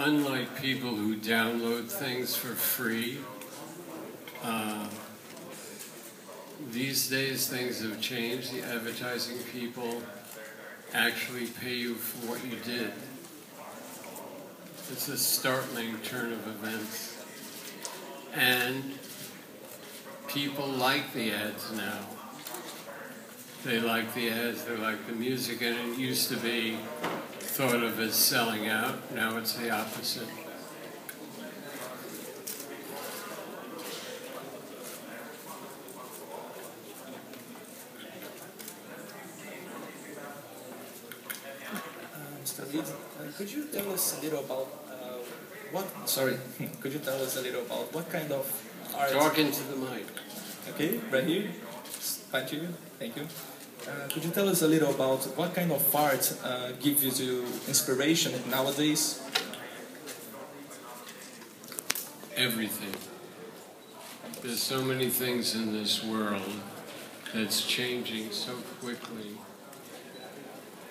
unlike people who download things for free, these days things have changed. The advertising people actually pay you for what you did. It's a startling turn of events. And people like the ads now. They like the ads, they like the music, and it used to be thought of as selling out. Now it's the opposite. Mr. Leeds, could you tell us a little about could you tell us a little about what kind of art? Talk into the mic. Okay, right here. Thank you. Could you tell us a little about what kind of art gives you inspiration nowadays? Everything. There's so many things in this world that's changing so quickly.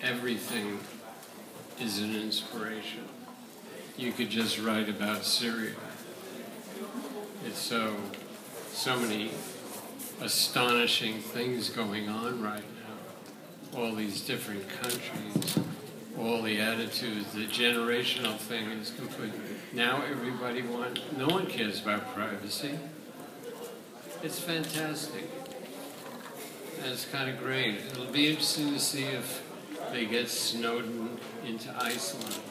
Everything is an inspiration. You could just write about Syria. It's so many astonishing things going on right now. All these different countries, all the attitudes, the generational thing is complete. Now no one cares about privacy. It's fantastic. And it's kind of great. It'll be interesting to see if they get Snowden into Iceland.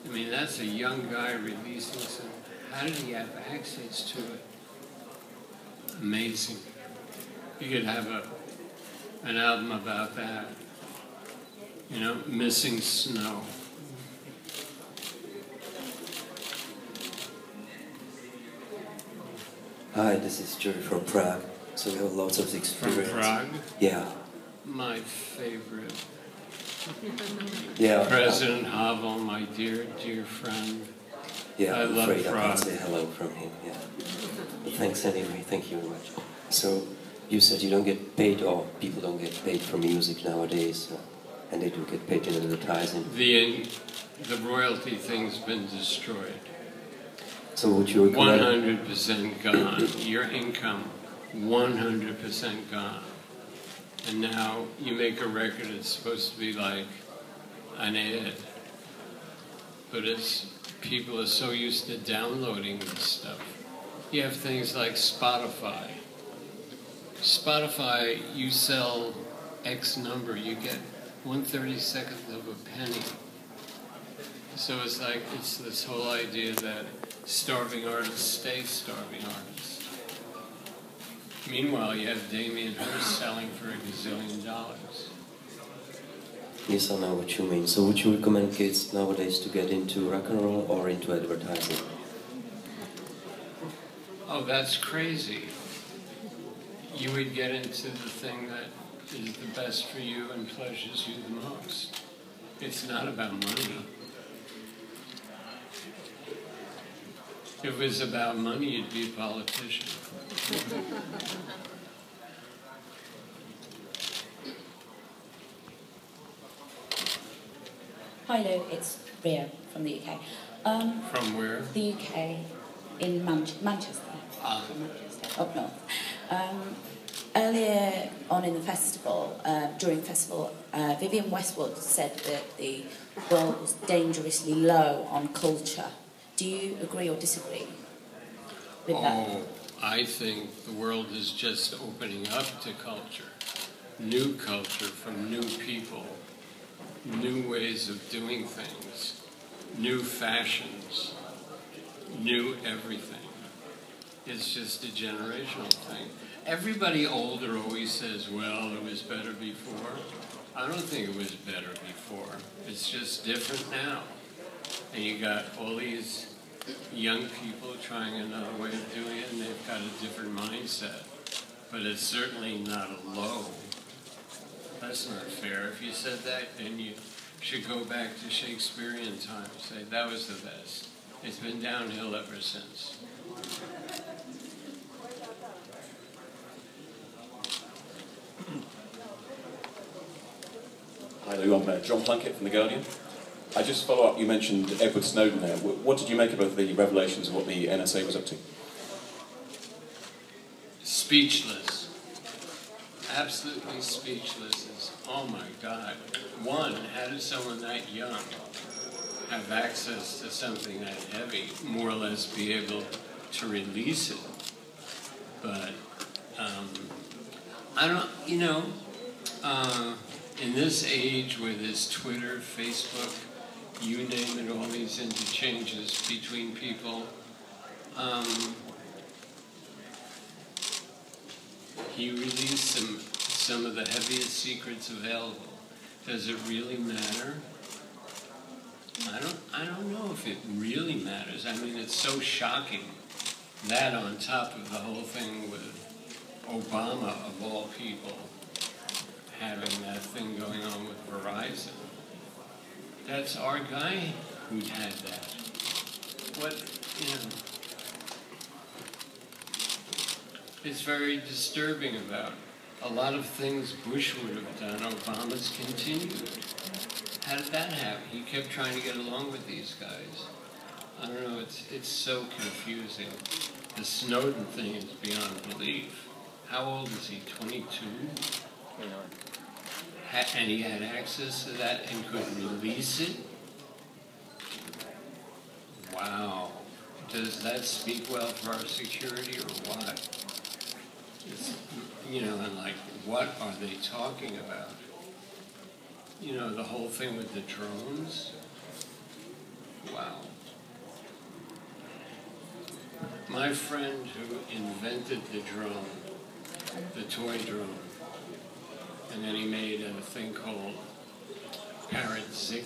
I mean, that's a young guy releasing some. How did he have access to it? Amazing. You could have an album about that. You know, missing snow. Hi, this is Jerry from Prague. So we have lots of experience. From Prague? Yeah. My favorite. Yeah. President Havel, my dear, dear friend. Yeah, I I'm love afraid I Prague. can't say hello from him, yeah. But thanks anyway, thank you very much. So, you said you don't get paid, or people don't get paid for music nowadays, and they do get paid in advertising. The royalty thing's been destroyed. So would you recommend... 100% gone. Your income, 100% gone. And now you make a record, it's supposed to be like an ad. But people are so used to downloading this stuff. You have things like Spotify. Spotify, you sell X number, you get 1/32 of a penny. So it's this whole idea that starving artists stay starving artists. Meanwhile, you have Damien Hirst selling for $1 gazillion. Yes, I know what you mean. So would you recommend kids nowadays to get into rock and roll or into advertising? Oh, that's crazy. You would get into the thing that is the best for you and pleasures you the most. It's not about money. If it was about money, you'd be a politician. Hi Lou, it's Ria from the UK. From where? The UK, in Manchester. Ah. Manchester, up north. Earlier on in the festival, during the festival, Vivienne Westwood said that the world was dangerously low on culture. Do you agree or disagree with that? Oh, I think the world is just opening up to culture. New culture from new people. New ways of doing things, new fashions, new everything. It's just a generational thing. Everybody older always says, well, it was better before. I don't think it was better before. It's just different now. And you got all these young people trying another way of doing it, and they've got a different mindset. But it's certainly not a low. That's not fair. If you said that, then you should go back to Shakespearean times. Say, that was the best. It's been downhill ever since. Hi Lou, I'm John Plunkett from The Guardian. I just follow up, you mentioned Edward Snowden there. What did you make about the revelations of what the NSA was up to? Speechless. Absolutely speechless. Oh my God. One, how does someone that young have access to something that heavy, more or less be able to release it? But, I don't, you know, in this age where there's Twitter, Facebook, you name it, all these interchanges between people, he released some of the heaviest secrets available. Does it really matter? I don't know if it really matters. I mean, it's so shocking. That on top of the whole thing with Obama, of all people, having that thing going on with Verizon. That's our guy who had that. What, you know, it's very disturbing about a lot of things Bush would have done, Obama's continued. How did that happen? He kept trying to get along with these guys. I don't know, it's so confusing. The Snowden thing is beyond belief. How old is he, 22? 29. And he had access to that and could release it? Wow. Does that speak well for our security or what? It's, you know, and like, what are they talking about? You know, the whole thing with the drones? Wow. My friend who invented the drone, the toy drone, and then he made a thing called Parrot Zik,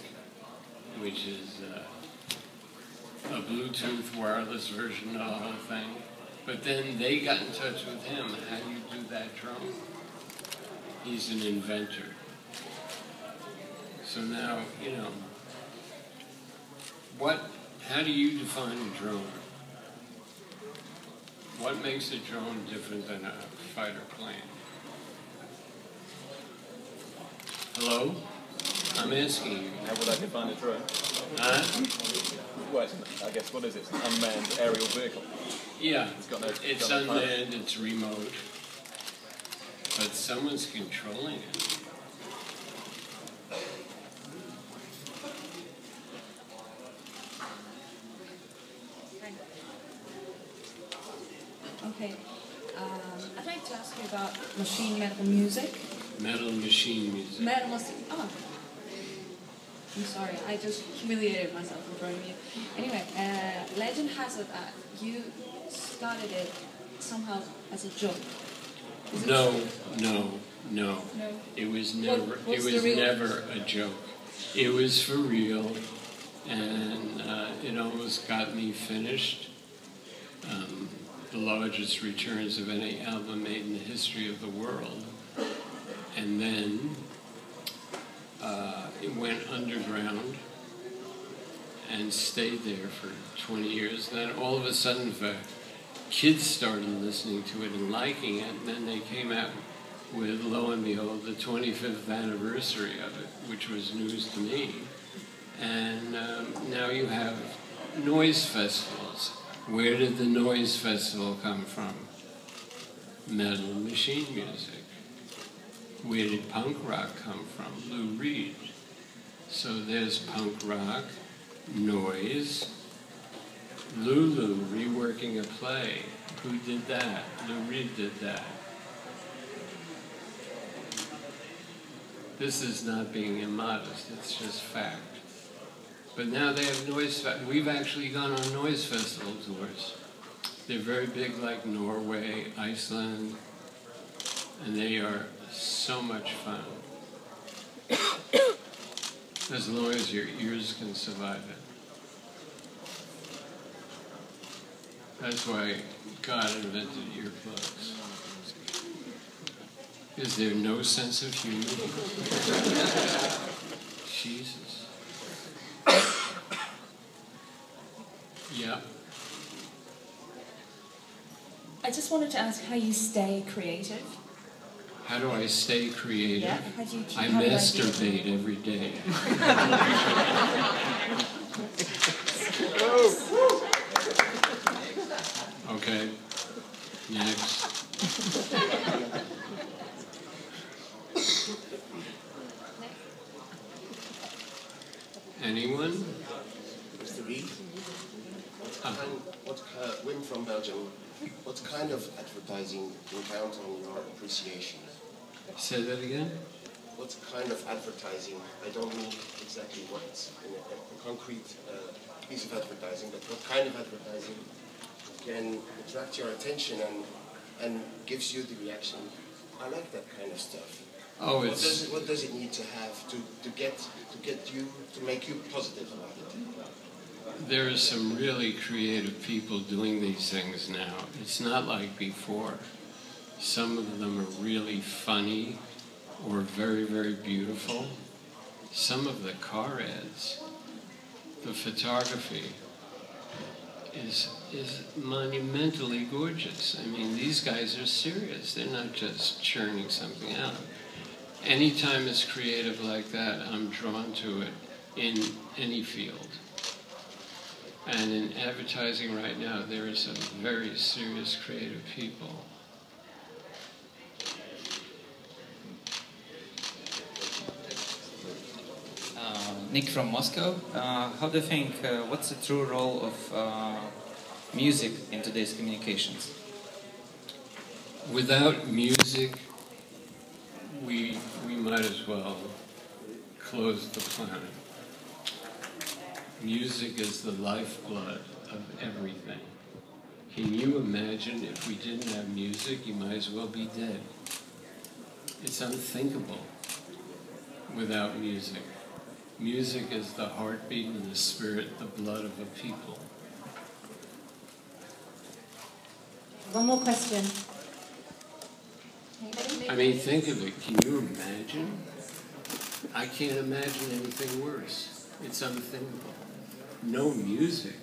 which is a Bluetooth wireless version of the whole thing. But then they got in touch with him. How do you do that drone? He's an inventor. So now, you know, how do you define a drone? What makes a drone different than a fighter plane? Hello? I'm asking you. How would I define a drone? Huh? Well, I guess, what is it? It's an unmanned aerial vehicle. Yeah, It's unmanned, it's remote, but someone's controlling it. Okay, I'd like to ask you about machine metal music. Metal machine music. Metal music. Oh, I'm sorry. I just humiliated myself in front of you. Anyway, legend has it that you started it somehow as a joke. Is it No, true? no. No. It was never. What's it was the real? never a joke. It was for real, and it almost got me finished. The largest returns of any album made in the history of the world. And then it went underground and stayed there for 20 years. Then all of a sudden, kids started listening to it and liking it, and then they came out with, lo and behold, the 25th anniversary of it, which was news to me. And now you have noise festivals. Where did the noise festival come from? Metal machine music. Where did punk rock come from? Lou Reed. So there's punk rock, noise, Lulu reworking a play. Who did that? Lou Reed did that. This is not being immodest, it's just fact. But now they have noise, we've actually gone on noise festival tours. They're very big, like Norway, Iceland, and they are so much fun. As long as your ears can survive it. That's why God invented earplugs. Is there no sense of humor? Jesus. Yeah. I just wanted to ask how you stay creative. How do I stay creative? Yeah, how do you keep I having masturbate every day. Okay, next. Anyone? Mr. Reed, Wim from Belgium, what kind of advertising do you count on your appreciation? Say that again? What kind of advertising, I don't mean exactly what's in a concrete piece of advertising, but what kind of advertising can attract your attention and gives you the reaction? I like that kind of stuff. Oh, what does it need to have to get you to make you positive about it? There are some really creative people doing these things now. It's not like before. Some of them are really funny or very, very beautiful. Some of the car ads, the photography is monumentally gorgeous. I mean, these guys are serious. They're not just churning something out. Anytime it's creative like that, I'm drawn to it in any field. And in advertising right now, there are some very serious creative people. Nick from Moscow. How do you think, what's the true role of music in today's communications? Without music, we might as well close the planet. Music is the lifeblood of everything. Can you imagine if we didn't have music, you might as well be dead. It's unthinkable without music. Music is the heartbeat and the spirit, the blood of a people. One more question. I mean, think of it. Can you imagine? I can't imagine anything worse. It's unthinkable. No music.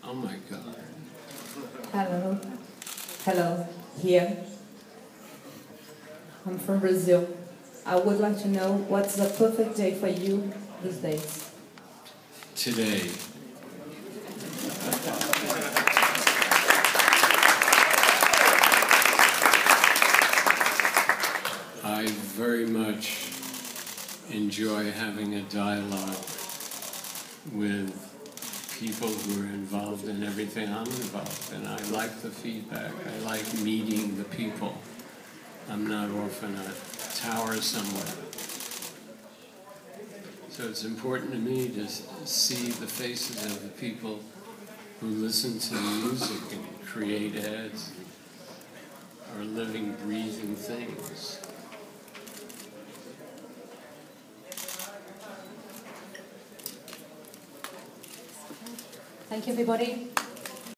Oh my God. Hello. Hello. Here. I'm from Brazil. I would like to know what's the perfect day for you these days. Today. I very much enjoy having a dialogue with people who are involved in everything I'm involved in. I like the feedback. I like meeting the people. I'm not off in a tower somewhere. So it's important to me to see the faces of the people who listen to the music and create ads, are living, breathing things. Thank you, everybody.